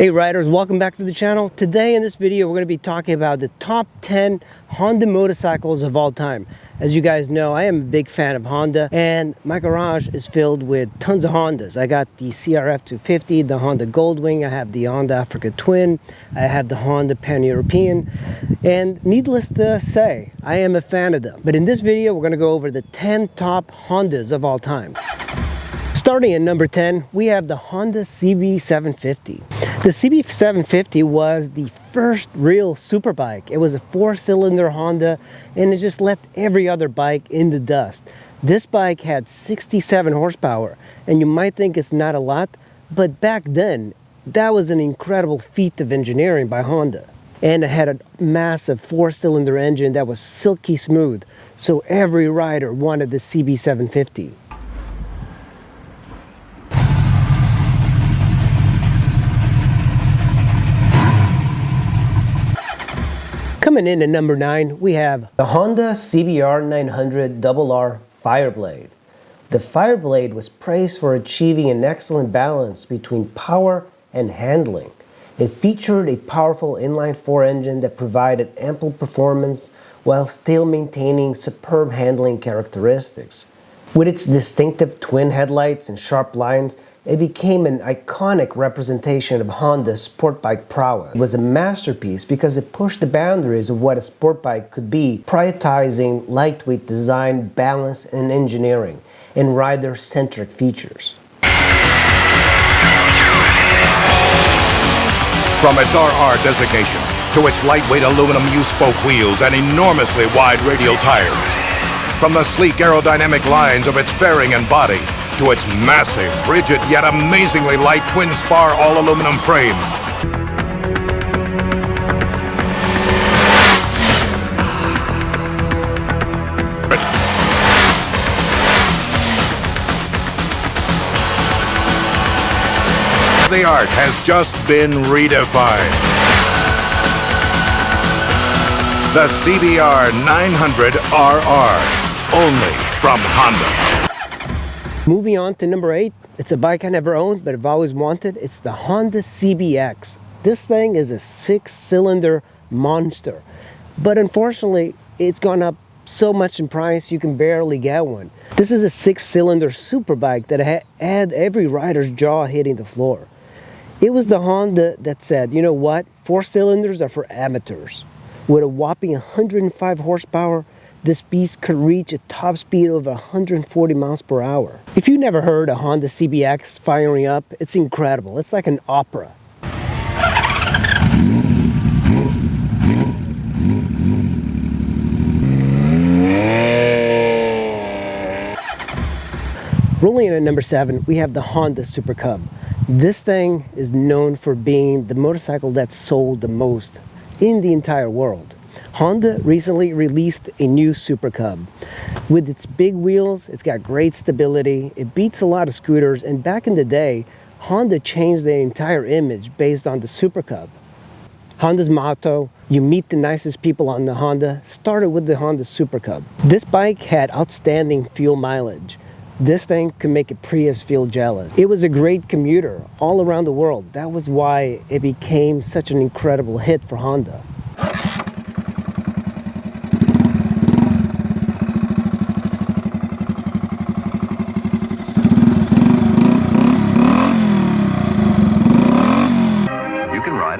Hey riders, welcome back to the channel. Today in this video we're going to be talking about the top 10 Honda motorcycles of all time. As you guys know, I am a big fan of Honda and my garage is filled with tons of Hondas. I got the CRF 250, the Honda Goldwing, I have the Honda Africa Twin, I have the Honda Pan-European, and needless to say, I am a fan of them. But in this video we're going to go over the 10 top Hondas of all time. Starting at number 10, we have the Honda CB750. The CB750 was the first real superbike. It was a 4-cylinder Honda and it just left every other bike in the dust. This bike had 67 horsepower and you might think it's not a lot, but back then that was an incredible feat of engineering by Honda. And it had a massive 4-cylinder engine that was silky smooth, so every rider wanted the CB750. Coming in at number 9, we have the Honda CBR900RR Fireblade. The Fireblade was praised for achieving an excellent balance between power and handling. It featured a powerful inline-4 engine that provided ample performance while still maintaining superb handling characteristics. With its distinctive twin headlights and sharp lines, it became an iconic representation of Honda's sport bike prowess. It was a masterpiece because it pushed the boundaries of what a sport bike could be, prioritizing lightweight design, balance, and engineering, and rider-centric features. From its RR designation to its lightweight aluminum U-spoke wheels and enormously wide radial tires, from the sleek aerodynamic lines of its fairing and body to its massive, rigid, yet amazingly light twin-spar all-aluminum frame. The art has just been redefined. The CBR 900RR, only from Honda. Moving on to number 8, it's a bike I never owned, but I've always wanted. It's the Honda CBRX. This thing is a 6-cylinder monster, but unfortunately, it's gone up so much in price you can barely get one. This is a 6-cylinder superbike that had every rider's jaw hitting the floor. It was the Honda that said, you know what, 4 cylinders are for amateurs. With a whopping 105 horsepower, this beast could reach a top speed of 140 miles per hour. If you've never heard a Honda CBRX firing up, it's incredible. It's like an opera. Rolling in at number 7, we have the Honda Super Cub. This thing is known for being the motorcycle that sold the most in the entire world. Honda recently released a new Super Cub. With its big wheels, it's got great stability, it beats a lot of scooters, and back in the day, Honda changed their entire image based on the Super Cub. Honda's motto, "You meet the nicest people on the Honda," started with the Honda Super Cub. This bike had outstanding fuel mileage. This thing could make a Prius feel jealous. It was a great commuter all around the world. That was why it became such an incredible hit for Honda.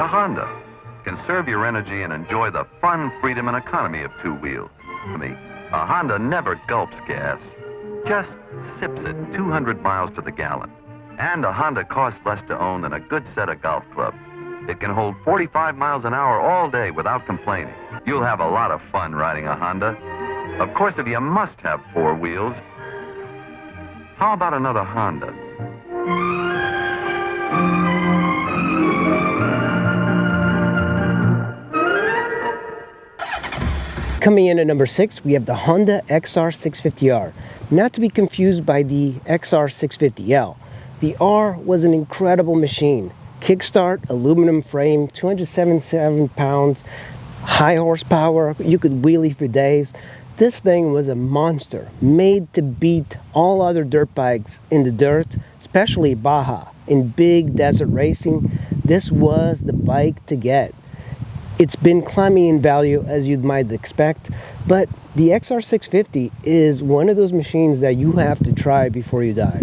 Honda. Conserve your energy and enjoy the fun, freedom, and economy of 2 wheels. To me, a Honda never gulps gas, just sips it 200 miles to the gallon. And a Honda costs less to own than a good set of golf clubs. It can hold 45 miles an hour all day without complaining. You'll have a lot of fun riding a Honda. Of course, if you must have 4 wheels, how about another Honda? Coming in at number 6, we have the Honda XR650R. Not to be confused by the XR650L. The R was an incredible machine. Kickstart, aluminum frame, 277 pounds, high horsepower, you could wheelie for days. This thing was a monster, made to beat all other dirt bikes in the dirt, especially Baja. In big desert racing, this was the bike to get. It's been climbing in value, as you might expect, but the XR650 is one of those machines that you have to try before you die.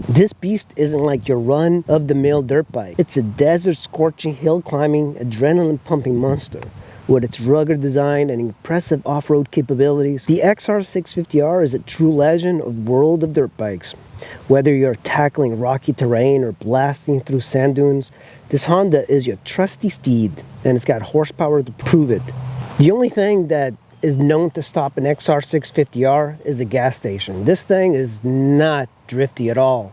This beast isn't like your run-of-the-mill dirt bike. It's a desert scorching, hill climbing, adrenaline pumping monster. With its rugged design and impressive off-road capabilities, the XR650R is a true legend of the world of dirt bikes. Whether you're tackling rocky terrain or blasting through sand dunes, this Honda is your trusty steed, and it's got horsepower to prove it. The only thing that is known to stop an XR650R is a gas station. This thing is not drifty at all.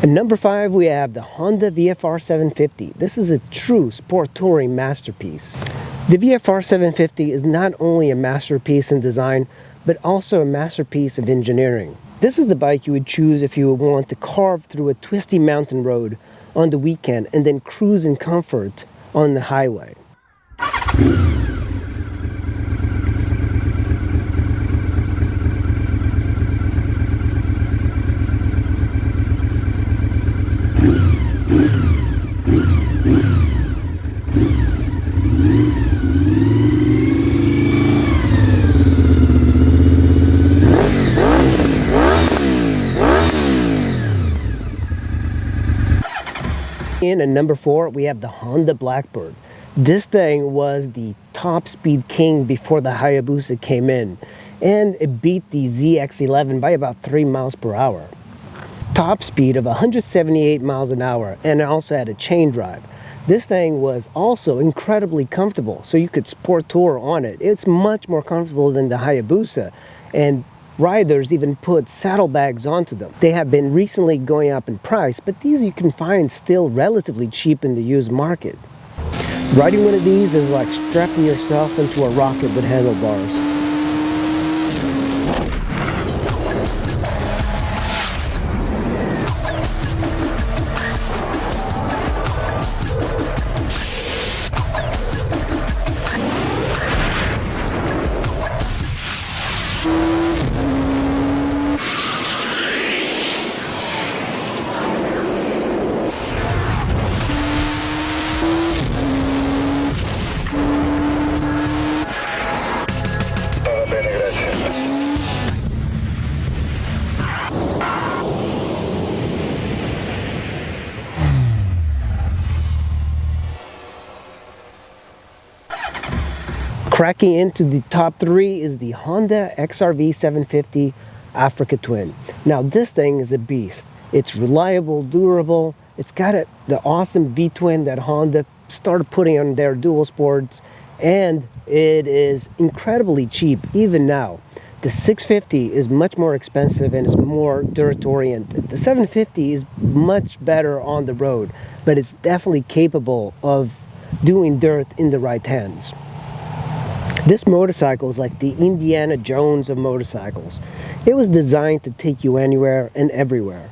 At number 5, we have the Honda VFR 750. This is a true sport touring masterpiece. The VFR 750 is not only a masterpiece in design, but also a masterpiece of engineering. This is the bike you would choose if you want to carve through a twisty mountain road on the weekend and then cruise in comfort on the highway. In at number 4, we have the Honda Blackbird. This thing was the top speed king before the Hayabusa came in, and it beat the ZX11 by about 3 miles per hour. Top speed of 178 miles an hour, and it also had a chain drive. This thing was also incredibly comfortable, so you could sport tour on it. It's much more comfortable than the Hayabusa, and riders even put saddlebags onto them. They have been recently going up in price, but these you can find still relatively cheap in the used market. Riding one of these is like strapping yourself into a rocket with handlebars. Cracking into the top 3 is the Honda XR750 Africa Twin. Now this thing is a beast. It's reliable, durable. It's got the awesome V-twin that Honda started putting on their dual sports, and it is incredibly cheap even now. The 650 is much more expensive and is more dirt oriented. The 750 is much better on the road, but it's definitely capable of doing dirt in the right hands. This motorcycle is like the Indiana Jones of motorcycles. It was designed to take you anywhere and everywhere.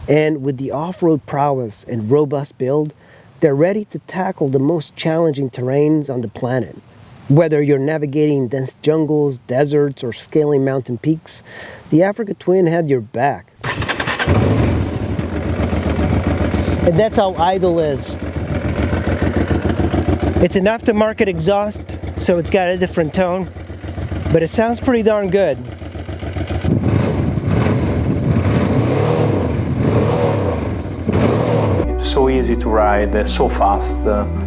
And with the off-road prowess and robust build, they're ready to tackle the most challenging terrains on the planet. Whether you're navigating dense jungles, deserts, or scaling mountain peaks, the Africa Twin had your back. And that's how idle is. It's an aftermarket exhaust, so it's got a different tone, but it sounds pretty darn good. So easy to ride, so fast,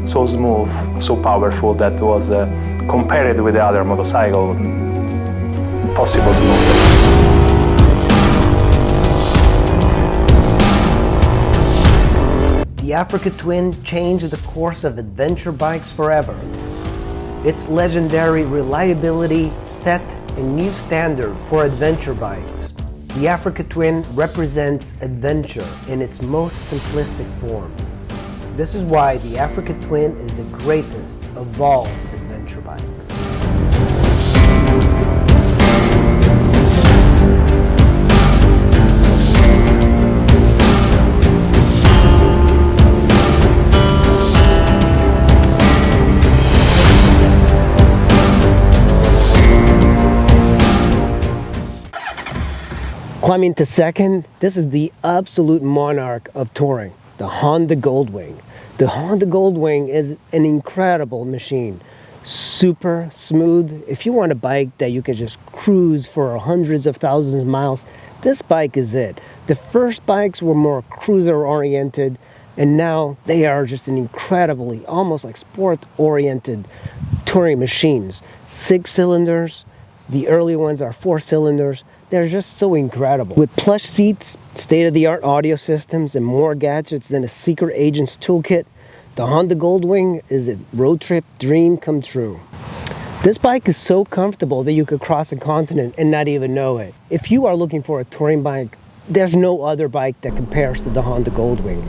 so smooth, so powerful that was, compared with the other motorcycle, impossible to compare. The Africa Twin changed the course of adventure bikes forever. Its legendary reliability set a new standard for adventure bikes. The Africa Twin represents adventure in its most simplistic form. This is why the Africa Twin is the greatest of all adventure bikes. Climbing to second, this is the absolute monarch of touring, the Honda Goldwing. The Honda Goldwing is an incredible machine. Super smooth. If you want a bike that you can just cruise for hundreds of thousands of miles, this bike is it. The first bikes were more cruiser oriented, and now they are just an incredibly, almost like sport oriented touring machines. 6 cylinders, the early ones are 4 cylinders. They're just so incredible. With plush seats, state-of-the-art audio systems, and more gadgets than a secret agent's toolkit, the Honda Goldwing is a road trip dream come true. This bike is so comfortable that you could cross a continent and not even know it. If you are looking for a touring bike, there's no other bike that compares to the Honda Goldwing.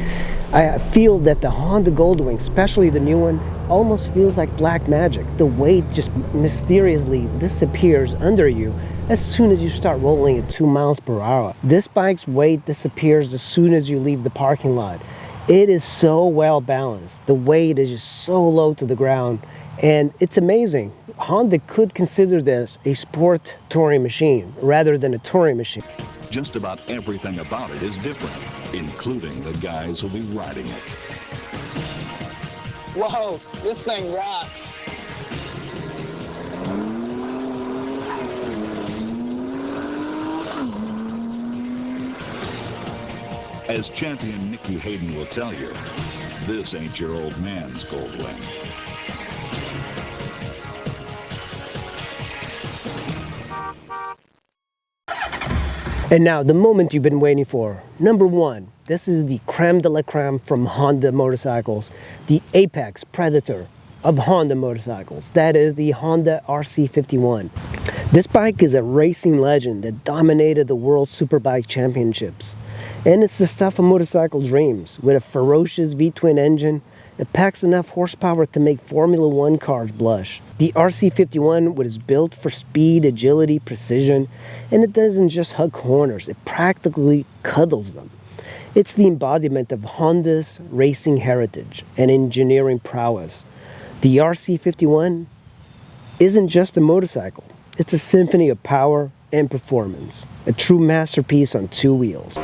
I feel that the Honda Goldwing, especially the new one, almost feels like black magic. The weight just mysteriously disappears under you as soon as you start rolling at 2 miles per hour. This bike's weight disappears as soon as you leave the parking lot. It is so well balanced. The weight is just so low to the ground, and it's amazing. Honda could consider this a sport touring machine rather than a touring machine. Just about everything about it is different, including the guys who'll be riding it. Whoa, this thing rocks. As champion Nicky Hayden will tell you, this ain't your old man's Goldwing. And now, the moment you've been waiting for. Number 1, this is the creme de la creme from Honda motorcycles, the apex predator of Honda motorcycles. That is the Honda RC51. This bike is a racing legend that dominated the World Superbike Championships. And it's the stuff of motorcycle dreams. With a ferocious V-twin engine, it packs enough horsepower to make Formula One cars blush. The RC51 was built for speed, agility, precision, and it doesn't just hug corners, it practically cuddles them. It's the embodiment of Honda's racing heritage and engineering prowess. The RC51 isn't just a motorcycle, it's a symphony of power and performance, a true masterpiece on 2 wheels.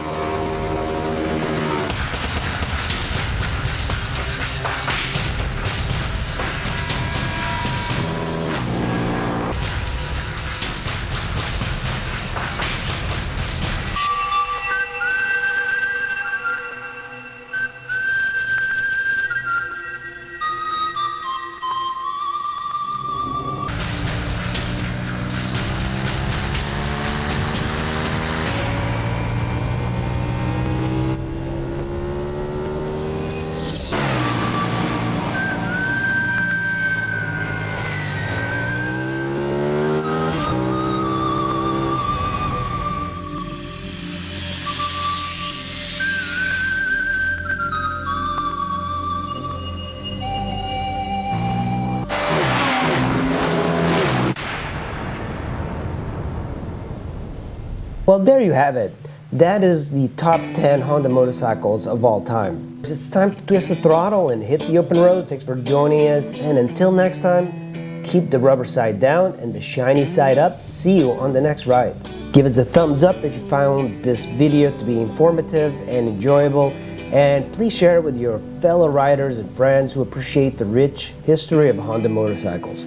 Well, there you have it. That is the top 10 Honda motorcycles of all time. It's time to twist the throttle and hit the open road. Thanks for joining us, and until next time, keep the rubber side down and the shiny side up. See you on the next ride. Give us a thumbs up if you found this video to be informative and enjoyable, and please share it with your fellow riders and friends who appreciate the rich history of Honda motorcycles.